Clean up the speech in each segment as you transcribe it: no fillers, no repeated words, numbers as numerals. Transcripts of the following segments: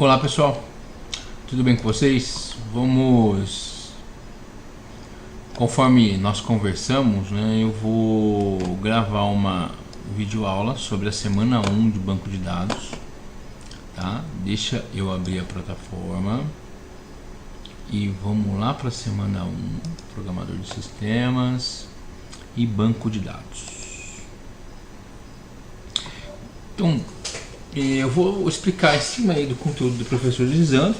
Olá pessoal, tudo bem com vocês? Vamos, conforme nós conversamos, né, eu vou gravar uma videoaula sobre a semana 1 de banco de dados, tá? Deixa eu abrir a plataforma e vamos lá para a semana 1, programador de sistemas e banco de dados. Então, eu vou explicar em cima aí do conteúdo do professor Lisandro,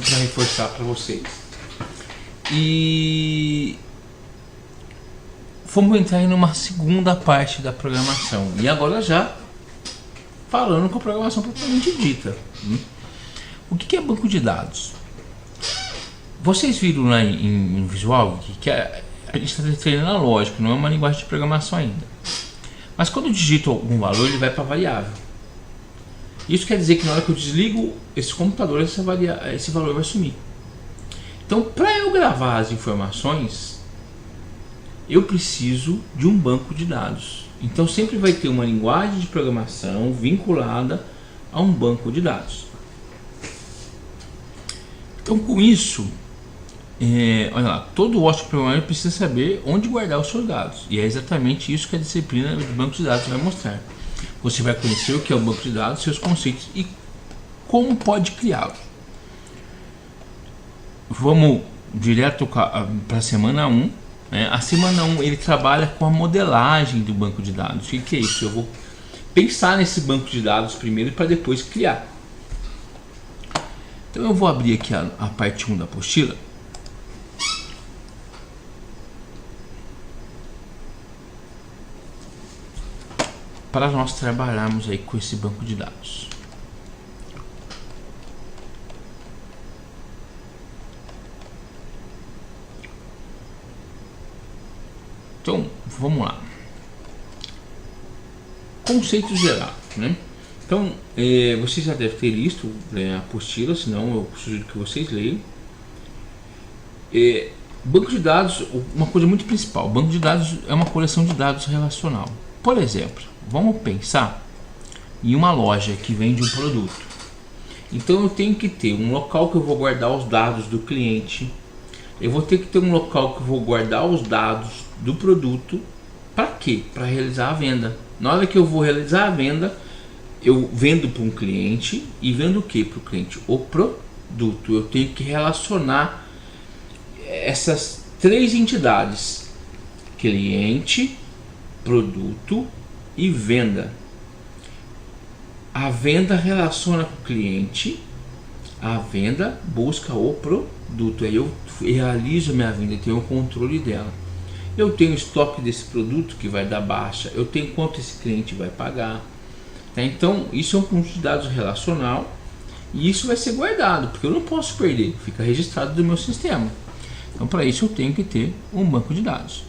para reforçar para vocês. E vamos entrar em uma segunda parte da programação. E agora já falando com a programação propriamente dita. O que é banco de dados? Vocês viram lá em Visual que a gente está treinando a lógica, não é uma linguagem de programação ainda. Mas quando eu digito algum valor, ele vai para a variável. Isso quer dizer que na hora que eu desligo esse computador, esse valor vai sumir. Então, para eu gravar as informações, eu preciso de um banco de dados. Então, sempre vai ter uma linguagem de programação vinculada a um banco de dados. Então, com isso, olha lá, todo ótimo programador precisa saber onde guardar os seus dados. E é exatamente isso que a disciplina de banco de dados vai mostrar. Você vai conhecer o que é o banco de dados, seus conceitos e como pode criá-los. Vamos direto para a semana 1. Né? A semana 1 ele trabalha com a modelagem do banco de dados. O que é isso? Eu vou pensar nesse banco de dados primeiro para depois criar. Então eu vou abrir aqui a parte 1 da apostila. Para nós trabalharmos aí com esse banco de dados. Então, vamos lá. Conceito geral, né? Então, vocês já devem ter visto a apostila, senão eu sugiro que vocês leiam. Banco de dados, uma coisa muito principal, banco de dados é uma coleção de dados relacional. Por exemplo, vamos pensar em uma loja que vende um produto. Então eu tenho que ter um local que eu vou guardar os dados do cliente. Eu vou ter que ter um local que eu vou guardar os dados do produto. Para quê? Para realizar a venda. Na hora que eu vou realizar a venda, eu vendo para um cliente e vendo o que para o cliente? O produto. Eu tenho que relacionar essas três entidades: cliente, produto e venda. A venda relaciona com o cliente, a venda busca o produto. Aí eu realizo a minha venda, eu tenho o controle dela. Eu tenho estoque desse produto que vai dar baixa, eu tenho quanto esse cliente vai pagar. Tá? Então isso é um conjunto de dados relacional e isso vai ser guardado, porque eu não posso perder, fica registrado no meu sistema. Então para isso eu tenho que ter um banco de dados.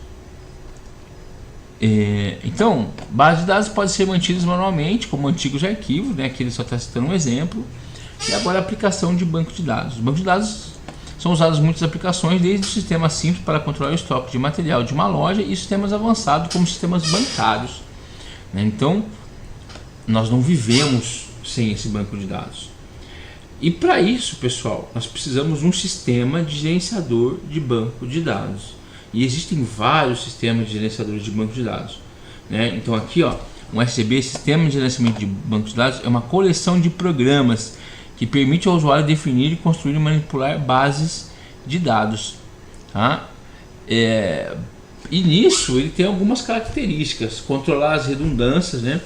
Então, bases de dados podem ser mantidas manualmente, como antigos arquivos, né? Aqui ele só está citando um exemplo. E agora a aplicação de banco de dados. Os bancos de dados são usados em muitas aplicações, desde o sistema simples para controlar o estoque de material de uma loja e sistemas avançados como sistemas bancários. Né? Então, nós não vivemos sem esse banco de dados. E para isso, pessoal, nós precisamos de um sistema de gerenciador de banco de dados. E existem vários sistemas de gerenciadores de banco de dados, né? Então aqui, ó, um SCB, Sistema de Gerenciamento de Banco de Dados, é uma coleção de programas que permite ao usuário definir, construir e manipular bases de dados, tá? E nisso ele tem algumas características: controlar as redundâncias, né?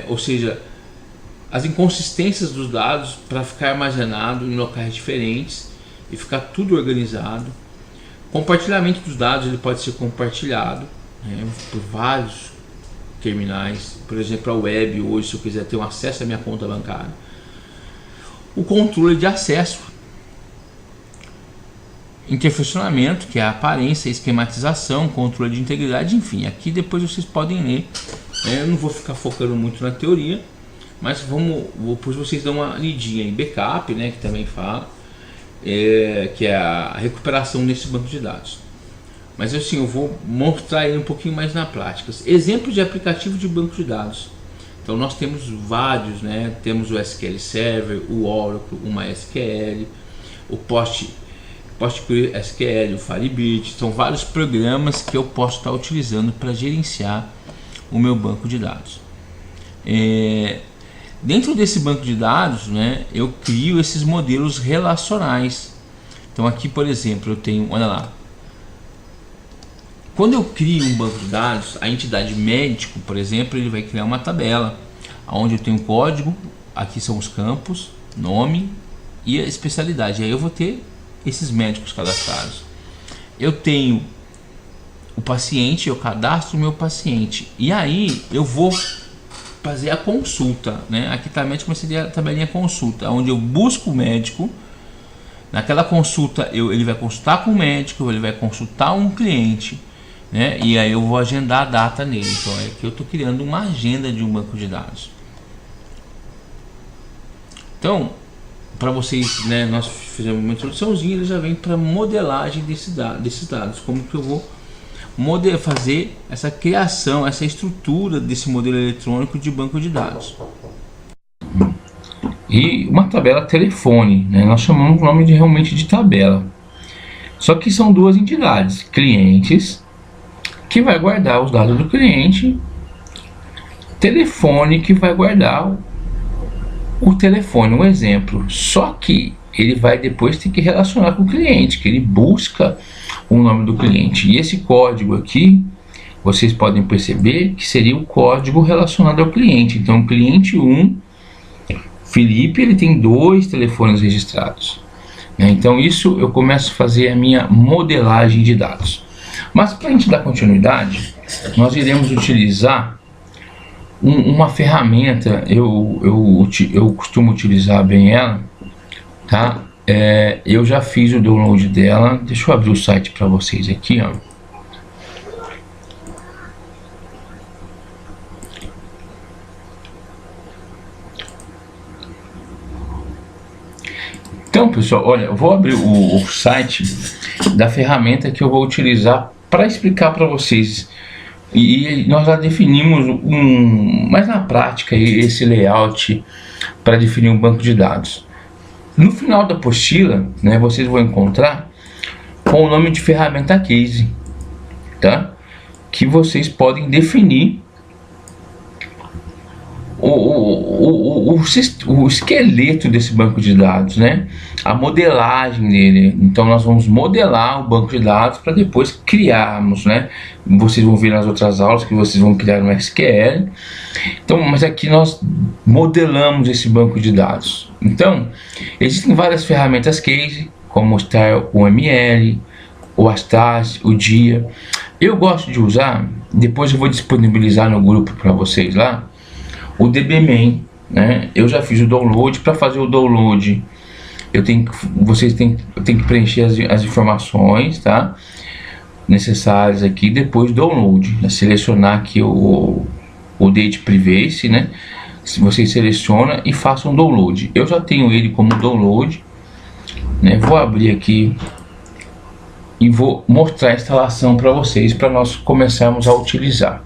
Ou seja, as inconsistências dos dados para ficar armazenado em locais diferentes e ficar tudo organizado. Compartilhamento dos dados, ele pode ser compartilhado, né, por vários terminais. Por exemplo, a web hoje, se eu quiser ter um acesso à minha conta bancária. O controle de acesso, interfaccionamento, que é a aparência, esquematização, controle de integridade, enfim. Aqui depois vocês podem ler. Eu não vou ficar focando muito na teoria, mas depois vocês dão uma lidinha em backup, né, que também fala. Que é a recuperação nesse banco de dados. Mas assim, eu vou mostrar ele um pouquinho mais na prática. Exemplos de aplicativo de banco de dados. Então Então nós temos vários, né? Temos o SQL Server, o Oracle, o MySQL, o PostgreSQL, o Firebird. São vários programas que eu posso estar utilizando para gerenciar o meu banco de dados. Dentro desse banco de dados, né, eu crio esses modelos relacionais. Então aqui, por exemplo, eu tenho, olha lá, quando eu crio um banco de dados, a entidade médico, por exemplo, ele vai criar uma tabela onde eu tenho código, aqui são os campos, nome e a especialidade. Aí eu vou ter esses médicos cadastrados. Eu tenho o paciente, eu cadastro o meu paciente e aí eu vou fazer a consulta, né? Aqui também seria a tabelinha consulta, onde eu busco o médico. Naquela consulta ele vai consultar com o médico, ele vai consultar um cliente, né? E aí eu vou agendar a data nele. Então é que eu estou criando uma agenda de um banco de dados. Então, para vocês, né, nós fizemos uma introduçãozinha, ele já vem para modelagem desses dados, como que eu vou fazer essa criação, essa estrutura desse modelo eletrônico de banco de dados. E uma tabela telefone, né? Nós chamamos o nome realmente de tabela. Só que são duas entidades, clientes, que vai guardar os dados do cliente, telefone, que vai guardar o telefone, um exemplo. Só que ele vai depois ter que relacionar com o cliente, que ele busca o nome do cliente. E esse código aqui, vocês podem perceber que seria o código relacionado ao cliente. Então, o cliente 1, Felipe, ele tem 2 telefones registrados. Então, isso eu começo a fazer a minha modelagem de dados. Mas, para a gente dar continuidade, nós iremos utilizar uma ferramenta, eu costumo utilizar bem ela, tá? Eu já fiz o download dela. Deixa eu abrir o site para vocês aqui, ó. Então, pessoal, olha, eu vou abrir o site da ferramenta que eu vou utilizar para explicar para vocês. E nós já definimos mas na prática, esse layout para definir um banco de dados. No final da apostila, né, vocês vão encontrar com o nome de ferramenta case, tá? Que vocês podem definir o esqueleto desse banco de dados, né? A modelagem dele. Então nós vamos modelar o banco de dados para depois criarmos, né? Vocês vão ver nas outras aulas que vocês vão criar no SQL. Então, mas aqui nós modelamos esse banco de dados. Então, existem várias ferramentas case, como o StarOML, o Astaz, o Dia. Eu gosto de usar, depois eu vou disponibilizar no grupo para vocês lá, o DBMan, né? Eu já fiz o download. Para fazer o download, eu tenho que preencher as informações, tá? Necessárias aqui. Depois download, selecionar aqui o Date Privacy, né? Se vocês selecionam e façam download. Eu já tenho ele como download, né? Vou abrir aqui e vou mostrar a instalação para vocês, para nós começarmos a utilizar.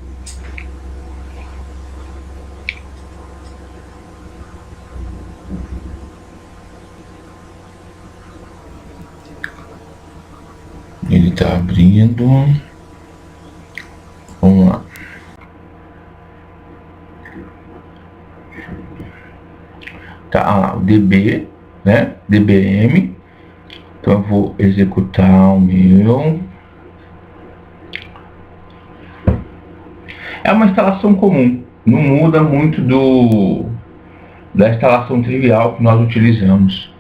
Ele está abrindo. Vamos lá. Tá lá o DB, né? DBM. Então eu vou executar o meu. É uma instalação comum, não muda muito da instalação trivial que nós utilizamos.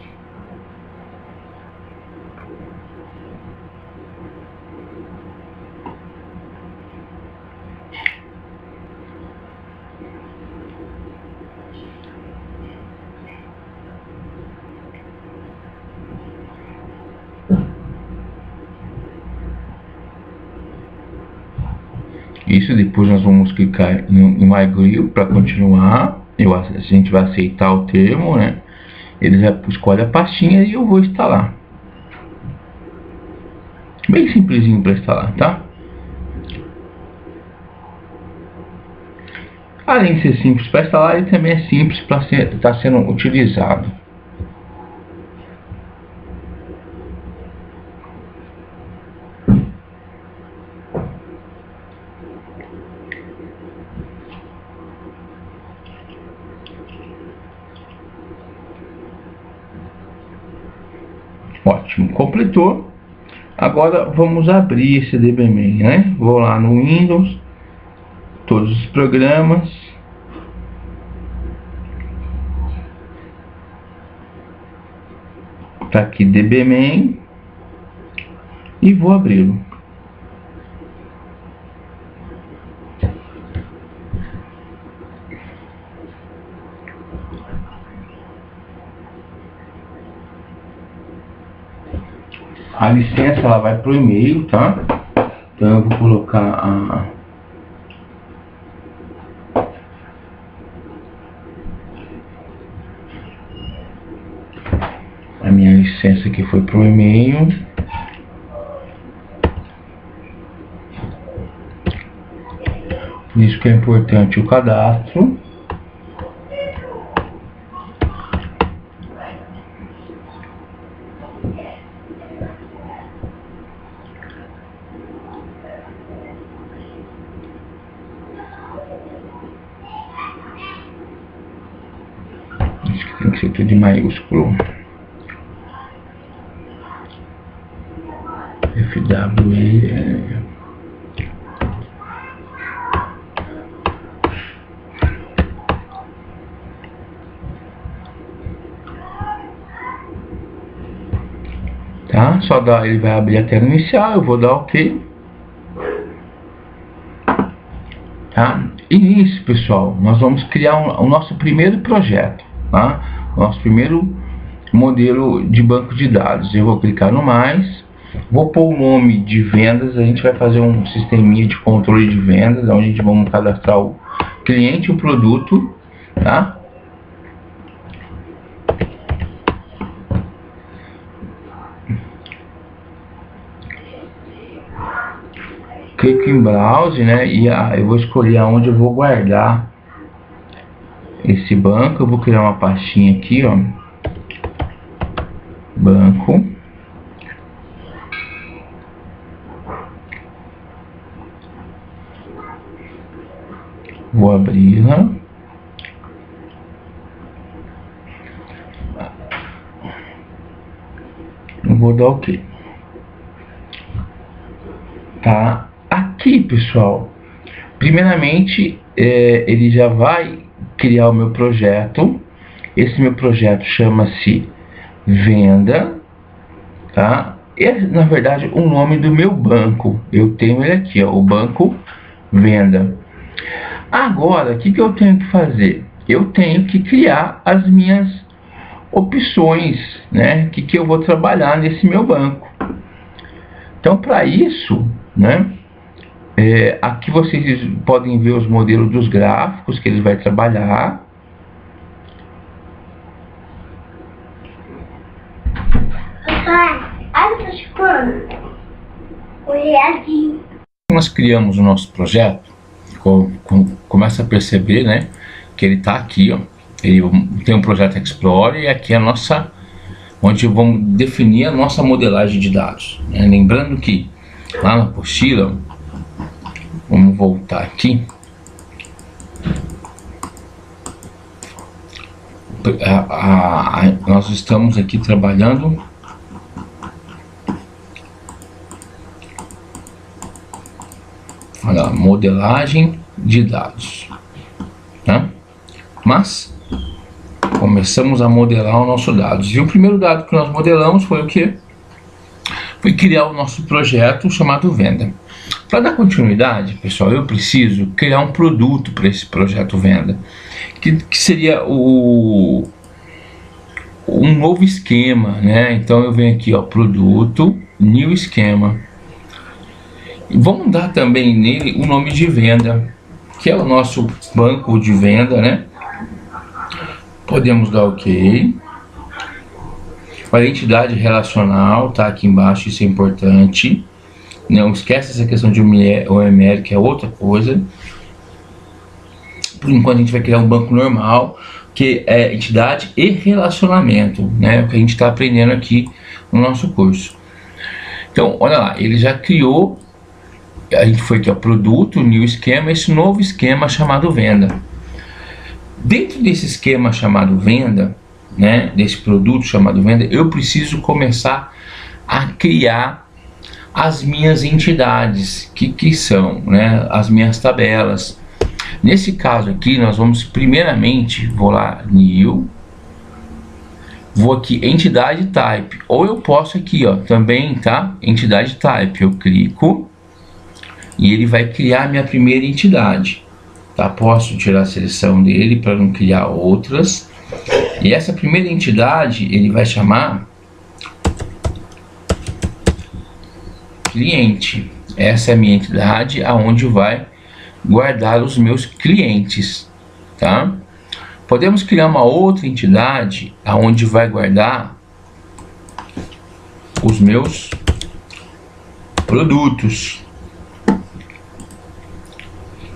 Isso, depois nós vamos clicar em Migrate para continuar. A gente vai aceitar o termo, né? Ele já escolhe a pastinha e eu vou instalar. Bem simplesinho para instalar, tá? Além de ser simples para instalar, ele também é simples para estar sendo utilizado. Ótimo, completou. Agora vamos abrir esse DBMan, né? Vou lá no Windows, todos os programas. Tá aqui DBMan e vou abri-lo. A licença ela vai para o e-mail, tá? Então eu vou colocar a minha licença que foi para o e-mail. Isso que é importante, o cadastro. Isso que tem que ser tudo em maiúsculo. FWE. Tá? Só dá, ele vai abrir a tela inicial, eu vou dar OK. Tá? E nisso, pessoal, nós vamos criar o nosso primeiro projeto, tá? O nosso primeiro modelo de banco de dados. Eu vou clicar no mais, vou pôr o nome de vendas. A gente vai fazer um sisteminha de controle de vendas, onde a gente vai cadastrar o cliente e o produto, tá? Clico em browse, né? E eu vou escolher aonde eu vou guardar esse banco. Eu vou criar uma pastinha aqui, ó, banco. Vou abri-la. Vou dar OK. Tá? Aqui, pessoal, primeiramente ele já vai criar o meu projeto. Esse meu projeto chama-se Venda, tá? Na verdade, o nome do meu banco, eu tenho ele aqui, ó, o banco Venda. Agora, o que eu tenho que fazer? Eu tenho que criar as minhas opções, né? Que eu vou trabalhar nesse meu banco. Então, para isso, né? Aqui vocês podem ver os modelos dos gráficos que ele vai trabalhar. Nós criamos o nosso projeto, começa a perceber, né, que ele está aqui, ó. Ele tem um projeto Explorer e aqui é a nossa, onde vamos definir a nossa modelagem de dados, né? Lembrando que lá na apostila, vamos voltar aqui, nós estamos aqui trabalhando olha, modelagem de dados, tá? Mas começamos a modelar o nosso dados, e o primeiro dado que nós modelamos foi o que? Foi criar o nosso projeto chamado Venda. Para dar continuidade, pessoal, eu preciso criar um produto para esse projeto Venda, que seria um novo esquema, né? Então eu venho aqui, ó, produto, new esquema, e vamos dar também nele o nome de venda, que é o nosso banco de venda, né? Podemos dar OK. A identidade relacional tá aqui embaixo, isso é importante. Não esquece essa questão de OML, que é outra coisa. Por enquanto a gente vai criar um banco normal, que é entidade e relacionamento, né? O que a gente está aprendendo aqui no nosso curso. Então, olha lá, ele já criou, a gente foi aqui, ó, produto, new esquema, esse novo esquema chamado venda. Dentro desse esquema chamado venda, né, desse produto chamado venda, eu preciso começar a criar as minhas entidades, que são, né, as minhas tabelas. Nesse caso aqui, nós vamos primeiramente, vou lá, new, vou aqui, entidade type, ou eu posso aqui, ó, também, tá, entidade type, eu clico e ele vai criar a minha primeira entidade, tá, posso tirar a seleção dele para não criar outras, e essa primeira entidade, ele vai chamar cliente, essa é a minha entidade, aonde vai guardar os meus clientes, tá? Podemos criar uma outra entidade aonde vai guardar os meus produtos.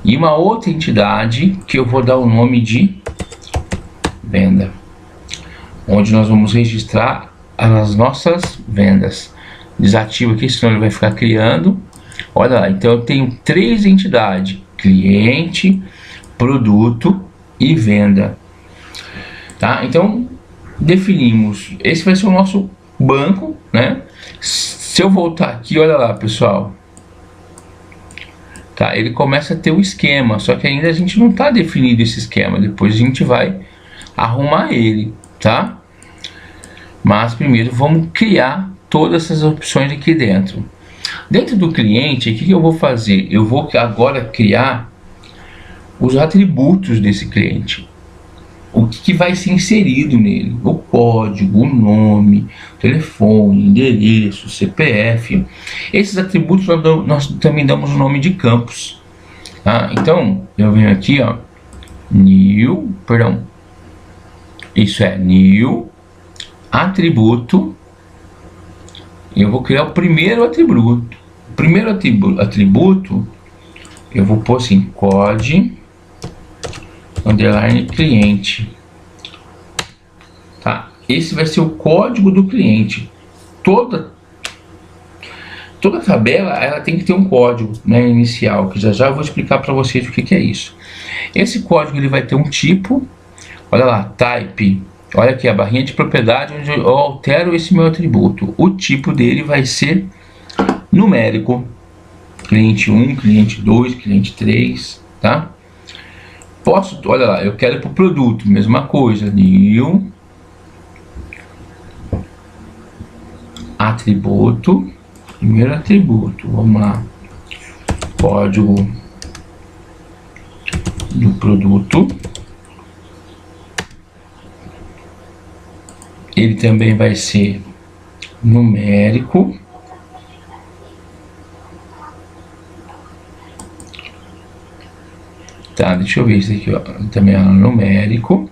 E uma outra entidade que eu vou dar o nome de venda, onde nós vamos registrar as nossas vendas. Desativo aqui, senão ele vai ficar criando. Olha lá, então eu tenho 3 entidades: cliente, produto e venda, tá? Então definimos, esse vai ser o nosso banco, né? Se eu voltar aqui, olha lá, pessoal, tá? Ele começa a ter o esquema, só que ainda a gente não está definido esse esquema. Depois a gente vai arrumar ele, tá? Mas primeiro vamos criar todas essas opções aqui dentro. Dentro do cliente, o que eu vou fazer? Eu vou agora criar os atributos desse cliente. O que vai ser inserido nele? O código, o nome, telefone, endereço, CPF. Esses atributos nós também damos o nome de campos. Tá? Então, eu venho aqui, ó, new, perdão, isso é new, atributo. Eu vou criar o primeiro atributo. O primeiro atributo eu vou pôr assim, code underline cliente, tá? Esse vai ser o código do cliente. Toda tabela ela tem que ter um código, né, inicial, que já eu vou explicar para vocês o que é isso. Esse código ele vai ter um tipo, olha lá, type. Olha aqui a barrinha de propriedade onde eu altero esse meu atributo. O tipo dele vai ser numérico. Cliente 1, cliente 2, cliente 3, tá? Posso, olha lá, eu quero para o produto, mesma coisa. New atributo, primeiro atributo, vamos lá. Código do produto. Ele também vai ser numérico. Tá, deixa eu ver isso aqui, ó. Também é numérico.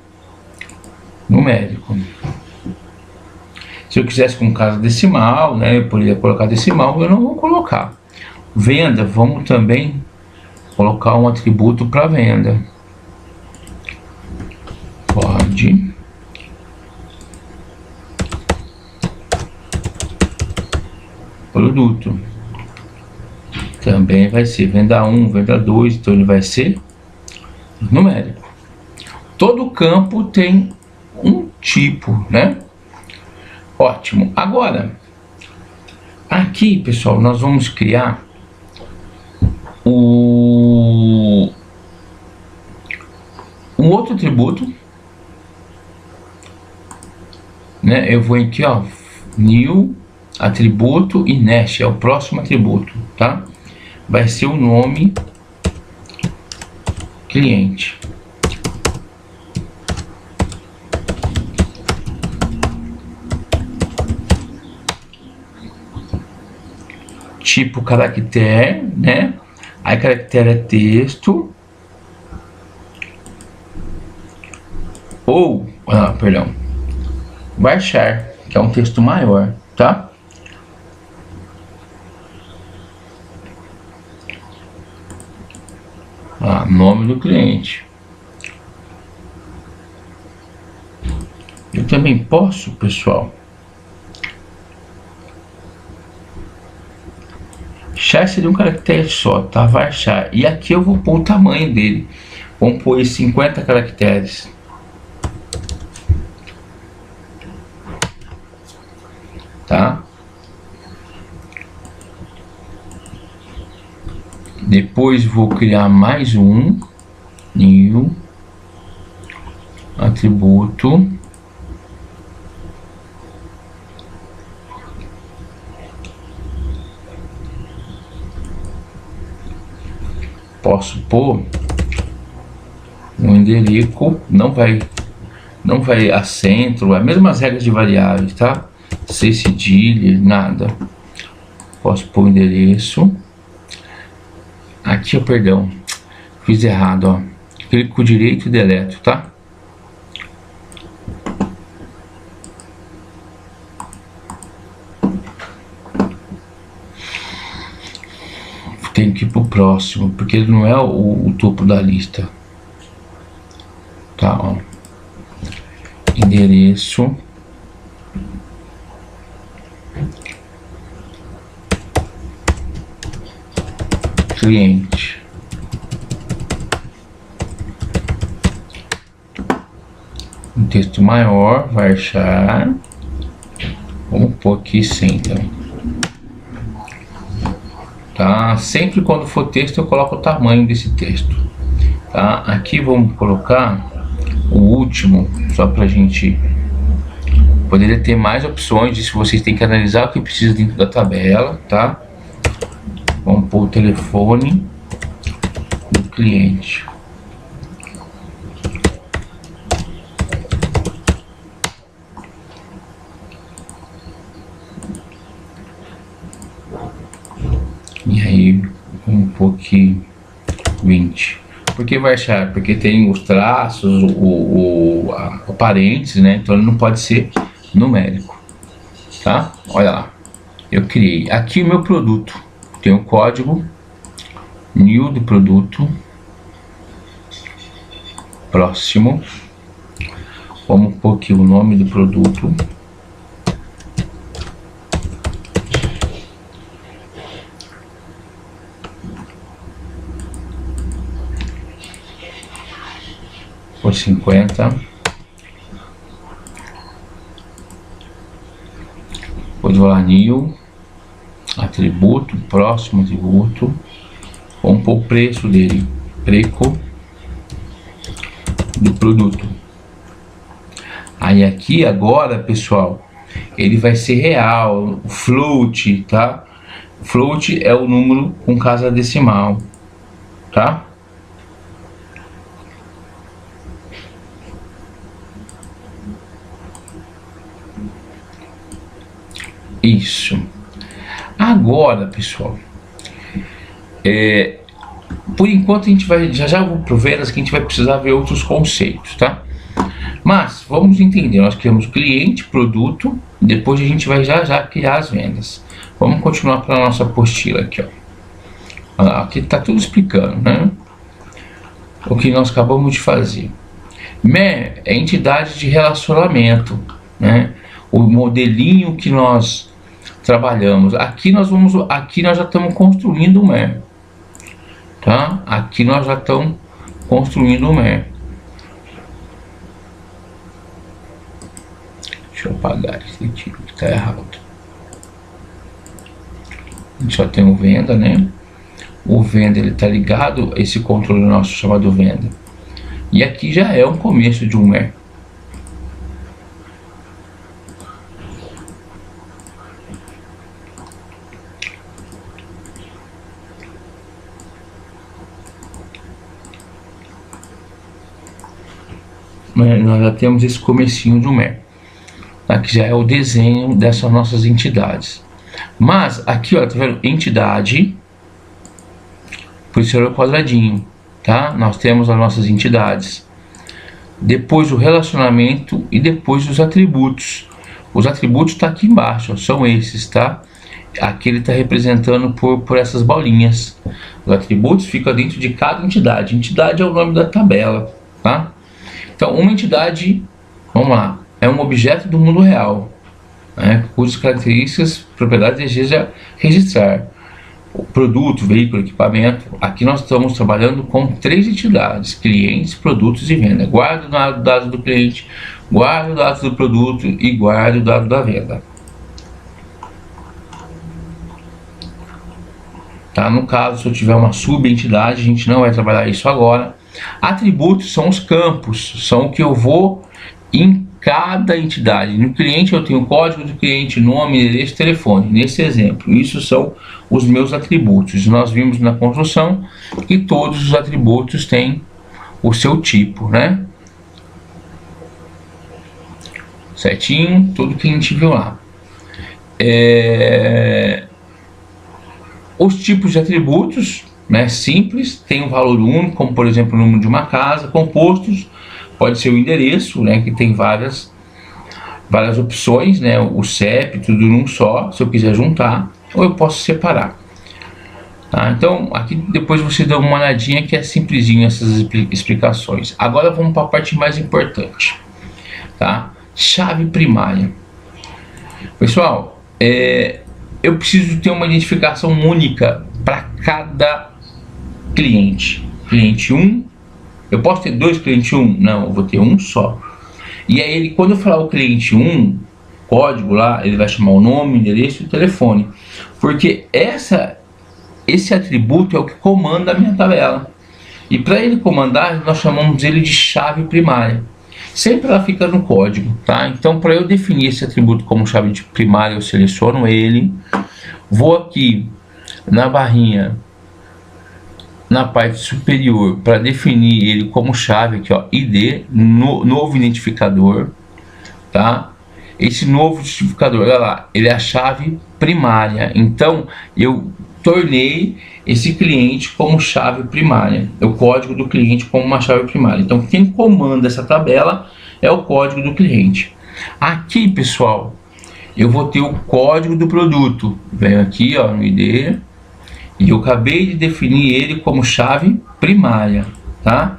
Numérico. Se eu quisesse com casa decimal, né, eu poderia colocar decimal, eu não vou colocar. Venda, vamos também colocar um atributo para venda. Pode. Produto também vai ser venda 1, venda 2, então ele vai ser numérico. Todo campo tem um tipo, né? Ótimo. Agora, aqui, pessoal, nós vamos criar um outro atributo, né? Eu vou aqui, ó, new atributo e nest é o próximo atributo, tá? Vai ser o nome cliente. Tipo caractere, né? Aí caractere é texto. Ou, perdão, varchar, que é um texto maior, tá? Nome do cliente. Eu também posso, pessoal, char seria um caractere só, tá? Varchar. E aqui eu vou pôr o tamanho dele. Vamos pôr 50 caracteres. Tá? Depois vou criar mais um new atributo. Posso pôr um endereço, não vai acento, as mesmas regras de variáveis, tá? Sem cedilha, nada. Posso pôr o endereço. Aqui, perdão, fiz errado, ó. Clico direito e deleto, tá? Tem que ir pro próximo, porque ele não é o topo da lista. Tá, ó. Endereço. Cliente. Um texto maior, vai achar. Vamos pôr aqui 100, então. Tá? Sempre quando for texto eu coloco o tamanho desse texto. Tá? Aqui vamos colocar o último, só pra gente poderia ter mais opções. Isso vocês têm que analisar o que precisa dentro da tabela, tá? Vamos pôr o telefone do cliente. E aí, vamos pôr aqui 20. Por que vai achar? Porque tem os traços, o parênteses, né? Então ele não pode ser numérico, tá? Olha lá, eu criei aqui o meu produto. Tem o código new do produto. Próximo. Vamos pôr aqui o nome do produto. Por 50. Depois vou lá new atributo, próximo atributo. Vamos pôr o preço dele, preço do produto. Aí aqui agora, pessoal, ele vai ser real, float, tá? Float é o número com casa decimal, tá? Isso. Agora, pessoal, por enquanto a gente vai, já vou pro vendas que a gente vai precisar ver outros conceitos, tá? Mas vamos entender, nós criamos cliente, produto, depois a gente vai já criar as vendas. Vamos continuar para a nossa apostila aqui, ó. Olha lá, aqui tá tudo explicando, né? O que nós acabamos de fazer. MER é entidade de relacionamento, né? O modelinho que nós trabalhamos. Aqui nós já estamos construindo o MER, tá? Aqui nós já estamos construindo o MER. Deixa eu apagar esse aqui que está errado. A gente só tem o venda, né? O venda ele está ligado a esse controle nosso chamado venda. E aqui já é um começo de um MER. Nós já temos esse comecinho de um MER. Aqui já é o desenho dessas nossas entidades. Mas aqui, ó, tá vendo? Entidade, por isso é o quadradinho, tá? Nós temos as nossas entidades. Depois o relacionamento e depois os atributos. Os atributos tá aqui embaixo, ó, são esses, tá? Aqui ele está representando por essas bolinhas. Os atributos ficam dentro de cada entidade. Entidade é o nome da tabela, tá? Então, uma entidade, vamos lá, é um objeto do mundo real, né, cujas características, propriedades deseja registrar. O produto, veículo, equipamento. Aqui nós estamos trabalhando com 3 entidades: clientes, produtos e venda. Guarda o dado do cliente, guarda o dado do produto e guarda o dado da venda. Tá? No caso, se eu tiver uma subentidade, a gente não vai trabalhar isso agora. Atributos são os campos, são o que eu vou em cada entidade. No cliente eu tenho o código do cliente, nome, endereço, telefone. Nesse exemplo, isso são os meus atributos. Nós vimos na construção que todos os atributos têm o seu tipo, né? Certinho, tudo que a gente viu lá. Os tipos de atributos, né, simples, tem um valor único, como por exemplo o número de uma casa. Compostos, pode ser o endereço, né, que tem várias opções, né, o CEP, tudo num só, se eu quiser juntar, ou eu posso separar. Tá? Então, aqui depois você dá uma olhadinha que é simplesinho essas explicações. Agora vamos para a parte mais importante, tá? Chave primária. Pessoal, eu preciso ter uma identificação única para cada cliente. Cliente 1, eu posso ter 2 clientes 1? Não, eu vou ter um só. E aí, quando eu falar o cliente 1, código lá, ele vai chamar o nome, endereço e o telefone. Porque esse atributo é o que comanda a minha tabela. E para ele comandar, nós chamamos ele de chave primária. Sempre ela fica no código, tá? Então, para eu definir esse atributo como chave primária, eu seleciono ele. Vou aqui na barrinha, na parte superior, para definir ele como chave, aqui ó, ID, novo identificador, tá? Esse novo identificador, olha lá, ele é a chave primária. Então, eu tornei esse cliente como chave primária, o código do cliente como uma chave primária. Então, quem comanda essa tabela é o código do cliente. Aqui, pessoal, eu vou ter o código do produto. Venho aqui, ó, no ID, e eu acabei de definir ele como chave primária, tá?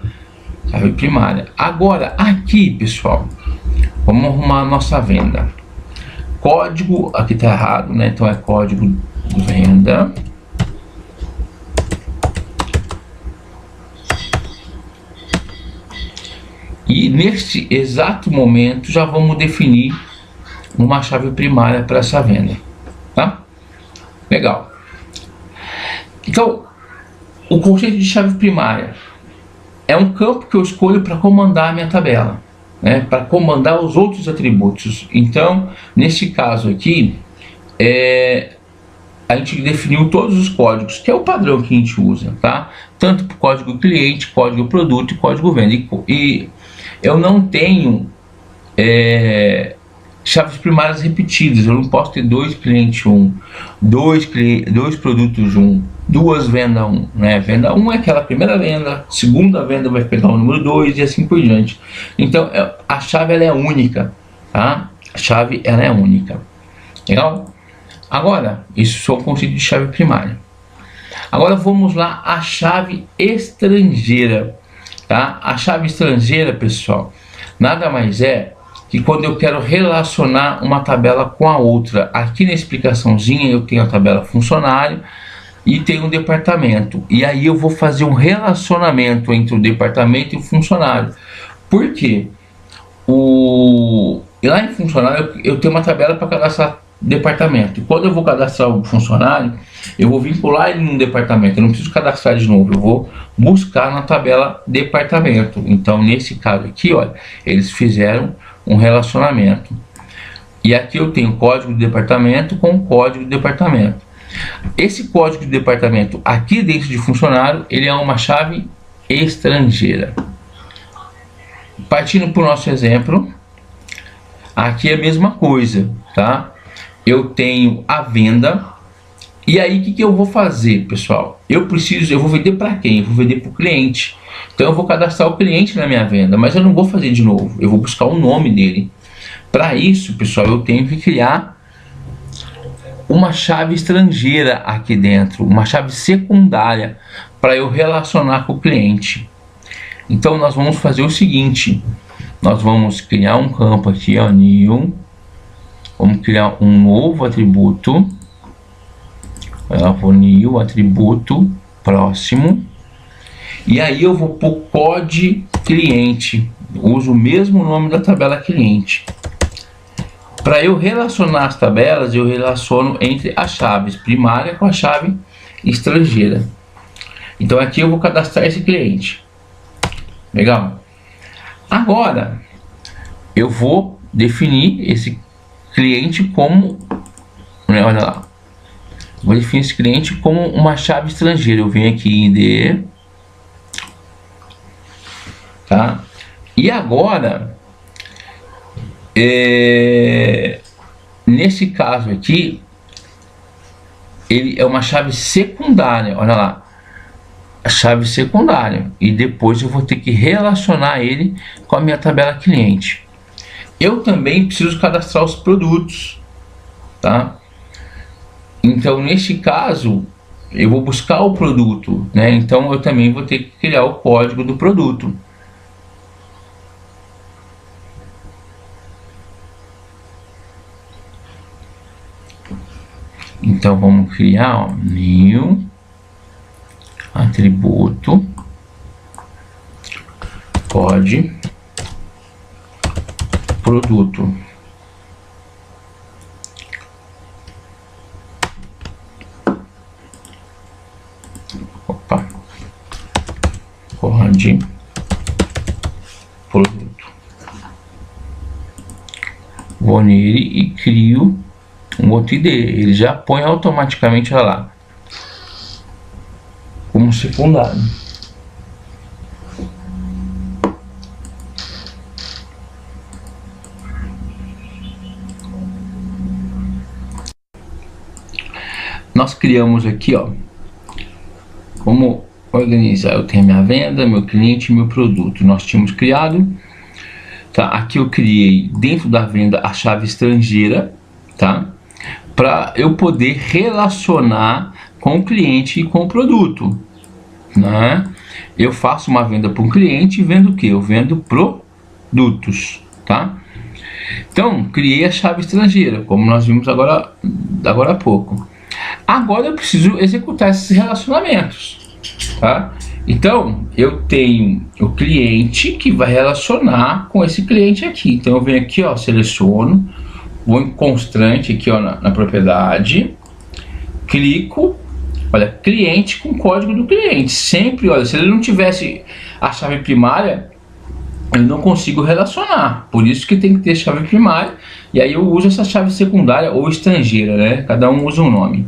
Chave primária. Agora, aqui, pessoal, vamos arrumar a nossa venda. Código, aqui tá errado, né? Então é código venda. E neste exato momento já vamos definir uma chave primária para essa venda, tá? Legal. Então, o conceito de chave primária é um campo que eu escolho para comandar a minha tabela, né? Para comandar os outros atributos. Então, nesse caso aqui, a gente definiu todos os códigos, que é o padrão que a gente usa, tá? Tanto para o código cliente, código produto e código venda. E eu não tenho chaves primárias repetidas. Eu não posso ter 2 clientes 1, 2 produtos 1, 2 venda 1, né? Venda 1 é aquela primeira venda, segunda venda vai pegar o número 2 e assim por diante. Então a chave ela é única, tá? A chave ela é única. Legal? Agora, isso é o conceito de chave primária. Agora vamos lá, a chave estrangeira, tá? A chave estrangeira, pessoal, nada mais é que quando eu quero relacionar uma tabela com a outra. Aqui na explicaçãozinha eu tenho a tabela funcionário e tenho o departamento. E aí eu vou fazer um relacionamento entre o departamento e o funcionário. Por quê? Lá em funcionário eu tenho uma tabela para cadastrar departamento. E quando eu vou cadastrar o funcionário, eu vou vincular ele num departamento. Eu não preciso cadastrar de novo, eu vou buscar na tabela departamento. Então nesse caso aqui, olha, eles fizeram um relacionamento. E aqui eu tenho o código do departamento com o código do departamento. Esse código do departamento aqui dentro de funcionário, ele é uma chave estrangeira. Partindo para o nosso exemplo, aqui é a mesma coisa, tá? Eu tenho a venda. E aí o que eu vou fazer, pessoal? Eu vou vender para quem? Eu vou vender para o cliente. Então eu vou cadastrar o cliente na minha venda, mas eu não vou fazer de novo. Eu vou buscar o nome dele. Para isso, pessoal, eu tenho que criar uma chave estrangeira aqui dentro, uma chave secundária para eu relacionar com o cliente. Então nós vamos fazer o seguinte: nós vamos criar um campo aqui, ó, new. Vamos criar um novo atributo. Eu vou new atributo próximo. E aí eu vou pôr code cliente. Uso o mesmo nome da tabela cliente. Para eu relacionar as tabelas, eu relaciono entre as chaves primária com a chave estrangeira. Então aqui eu vou cadastrar esse cliente. Legal. Agora eu vou definir esse cliente como, né, olha lá. Vou definir esse cliente como uma chave estrangeira. Eu venho aqui em IDE, tá? E agora, nesse caso aqui, ele é uma chave secundária. Olha lá, a chave secundária. E depois eu vou ter que relacionar ele com a minha tabela cliente. Eu também preciso cadastrar os produtos, tá? Então, nesse caso, eu vou buscar o produto, né? Então, eu também vou ter que criar o código do produto. Então, vamos criar, ó, new atributo code produto. Opa, code produto. Vou nele e crio um outro ID. Ele já põe automaticamente, olha lá, como secundário. Nós criamos aqui, ó, como organizar. Eu tenho minha venda, meu cliente e meu produto. Nós tínhamos criado, tá? Aqui eu criei dentro da venda a chave estrangeira, tá? Para eu poder relacionar com o cliente e com o produto, né? Eu faço uma venda para um cliente e vendo o que? Eu vendo produtos, tá? Então, criei a chave estrangeira, como nós vimos agora há pouco. Agora eu preciso executar esses relacionamentos, tá? Então, eu tenho o cliente que vai relacionar com esse cliente aqui. Então, eu venho aqui, ó, seleciono, vou em constante aqui, ó, na propriedade, clico, olha, cliente com código do cliente. Sempre, olha, se ele não tivesse a chave primária, eu não consigo relacionar. Por isso que tem que ter chave primária. E aí eu uso essa chave secundária ou estrangeira, né? Cada um usa um nome.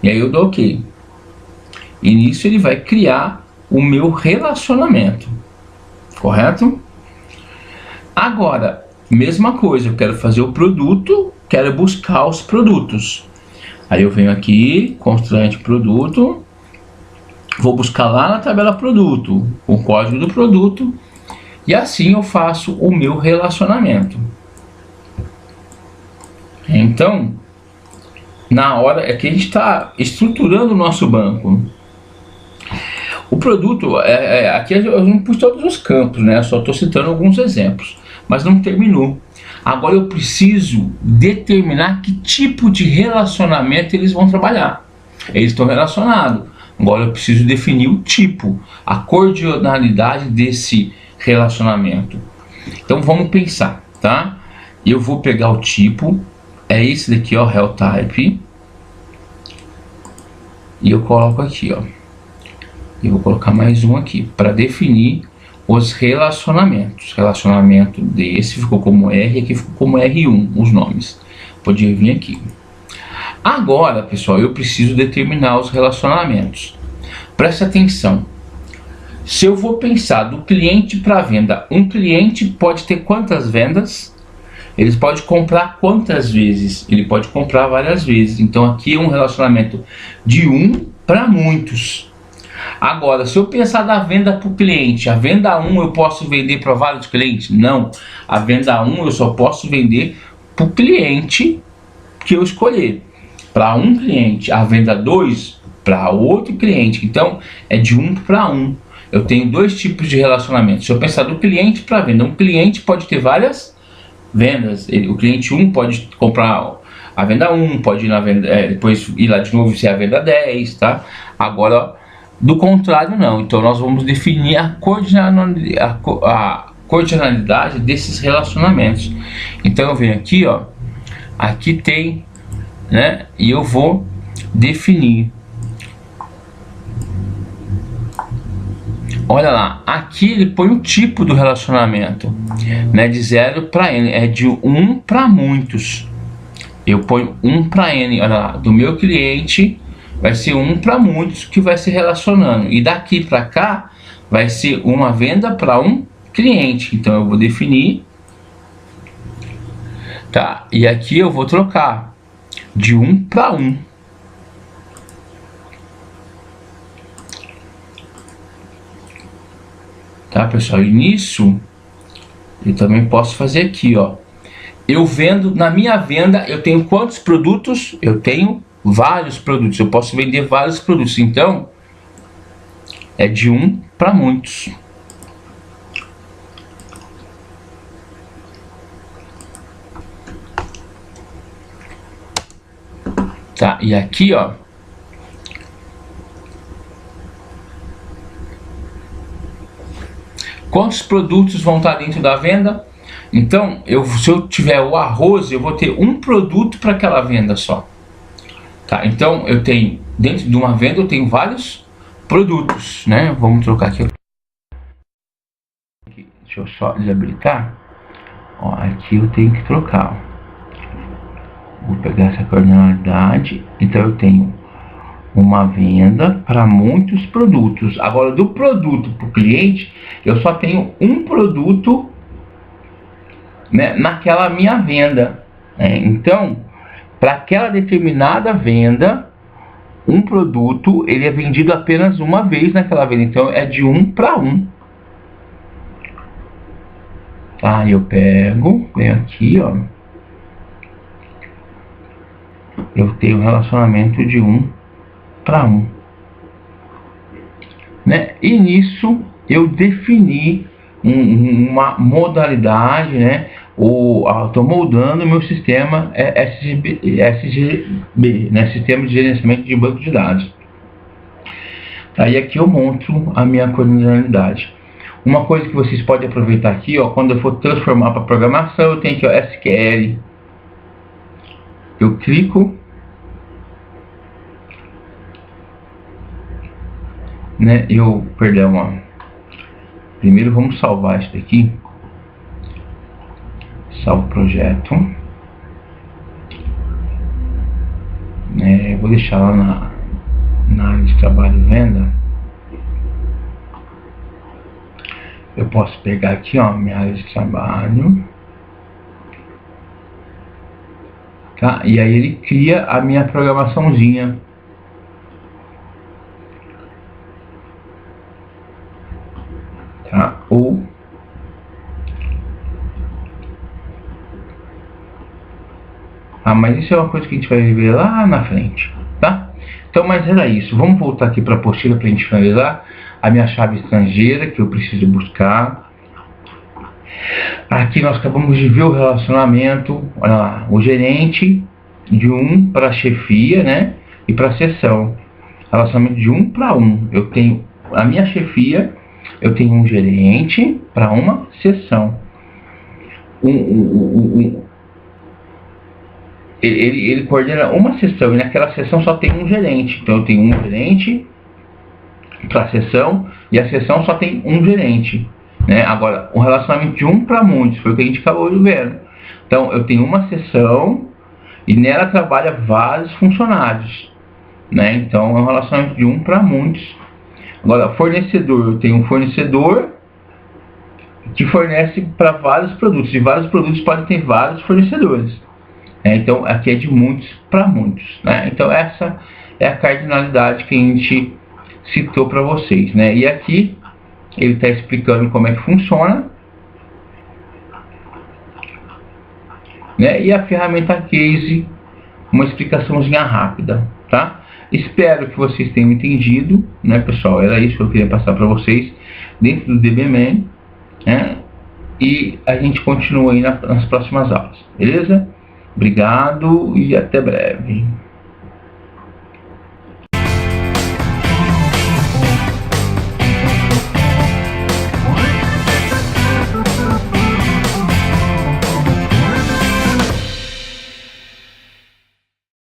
E aí eu dou OK. E nisso ele vai criar o meu relacionamento. Correto? Agora, mesma coisa, eu quero fazer o produto, quero buscar os produtos. Aí eu venho aqui, constante produto, vou buscar lá na tabela produto o código do produto e assim eu faço o meu relacionamento. Então, na hora é que a gente está estruturando o nosso banco. O produto, aqui eu não pus todos os campos, né? Só estou citando alguns exemplos, mas não terminou. Agora eu preciso determinar que tipo de relacionamento eles vão trabalhar. Eles estão relacionados. Agora eu preciso definir o tipo, a cordionalidade desse relacionamento. Então vamos pensar, tá? Eu vou pegar o tipo, é esse daqui, ó, Rel Type, e eu coloco aqui, ó. E vou colocar mais um aqui para definir os relacionamentos. Relacionamento desse ficou como R, aqui ficou como R1, os nomes. Podia vir aqui. Agora, pessoal, eu preciso determinar os relacionamentos. Preste atenção. Se eu vou pensar do cliente para venda, um cliente pode ter quantas vendas? Ele pode comprar quantas vezes? Ele pode comprar várias vezes. Então aqui é um relacionamento de um para muitos. Agora, se eu pensar da venda para o cliente, a venda 1 eu posso vender para vários clientes? Não. A venda 1 eu só posso vender para o cliente que eu escolher. Para um cliente. A venda 2 para outro cliente. Então, é de 1 para 1. eu tenho dois tipos de relacionamento. Se eu pensar do cliente para venda, um cliente pode ter várias vendas. O cliente 1 pode comprar a venda 1, pode ir na venda, depois ir lá de novo se é a venda 10, tá? Agora, do contrário, não. Então, nós vamos definir a cardinalidade desses relacionamentos. Então, eu venho aqui, ó, aqui tem, né? E eu vou definir. Olha lá, aqui ele põe o tipo do relacionamento, né? De 0 para N, é de 1 para muitos. Eu ponho 1 para N, olha lá, do meu cliente vai ser 1 para muitos que vai se relacionando. E daqui para cá vai ser uma venda para um cliente. Então eu vou definir, tá? E aqui eu vou trocar de 1 para 1. Tá, pessoal? E nisso eu também posso fazer aqui, ó. Eu vendo, na minha venda, eu tenho quantos produtos? Eu tenho vários produtos. Eu posso vender vários produtos. Então, é de 1 para muitos. Tá, e aqui, ó, quantos produtos vão estar dentro da venda? Então, se eu tiver o arroz, eu vou ter um produto para aquela venda só. Tá, então eu tenho, dentro de uma venda, eu tenho vários produtos, né? Vamos trocar aqui. Deixa eu só desabilitar. Ó, aqui eu tenho que trocar. Ó. Vou pegar essa cardinalidade. Então eu tenho uma venda para muitos produtos. Agora, do produto para o cliente, eu só tenho um produto, né, naquela minha venda. Né? Então, para aquela determinada venda, um produto ele é vendido apenas uma vez naquela venda. Então, é de 1 para 1. Tá, eu pego, venho aqui, ó. Eu tenho um relacionamento de 1 para 1, né? E nisso eu defini uma modalidade, né? Estou moldando o meu sistema SGB, né? Sistema de gerenciamento de banco de dados. Aí aqui eu monto a minha cardinalidade. Uma coisa que vocês podem aproveitar aqui, ó, quando eu for transformar para programação, eu tenho aqui, ó, SQL. Eu clico, né? Perdão, ó. Primeiro vamos salvar isso daqui. Salvo projeto. Vou deixar lá na área de trabalho e venda. Eu posso pegar aqui, ó, minha área de trabalho. Tá? E aí ele cria a minha programaçãozinha. Tá? Mas isso é uma coisa que a gente vai ver lá na frente, tá? Então, mas era isso. Vamos voltar aqui para a apostila para a gente finalizar. A minha chave estrangeira que eu preciso buscar. Aqui nós acabamos de ver o relacionamento. Olha lá, o gerente de 1 para a chefia, né? E para a seção. Relacionamento de 1 para 1. Eu tenho a minha chefia. Eu tenho um gerente para uma seção. Ele coordena uma seção e naquela seção só tem um gerente. Então eu tenho um gerente para a seção e a seção só tem um gerente. Né? Agora, um relacionamento de 1 para muitos, foi o que a gente acabou de ver. Então eu tenho uma seção e nela trabalha vários funcionários. Né? Então é um relacionamento de 1 para muitos. Agora, fornecedor, eu tenho um fornecedor que fornece para vários produtos, e vários produtos podem ter vários fornecedores. Então, aqui é de muitos para muitos. Né? Então, essa é a cardinalidade que a gente citou para vocês. Né? E aqui, ele está explicando como é que funciona. Né? E a ferramenta Case, uma explicaçãozinha rápida. Tá? Espero que vocês tenham entendido, né, pessoal? Era isso que eu queria passar para vocês. dentro do DBMan, né? E a gente continua aí nas próximas aulas, beleza? Obrigado e até breve.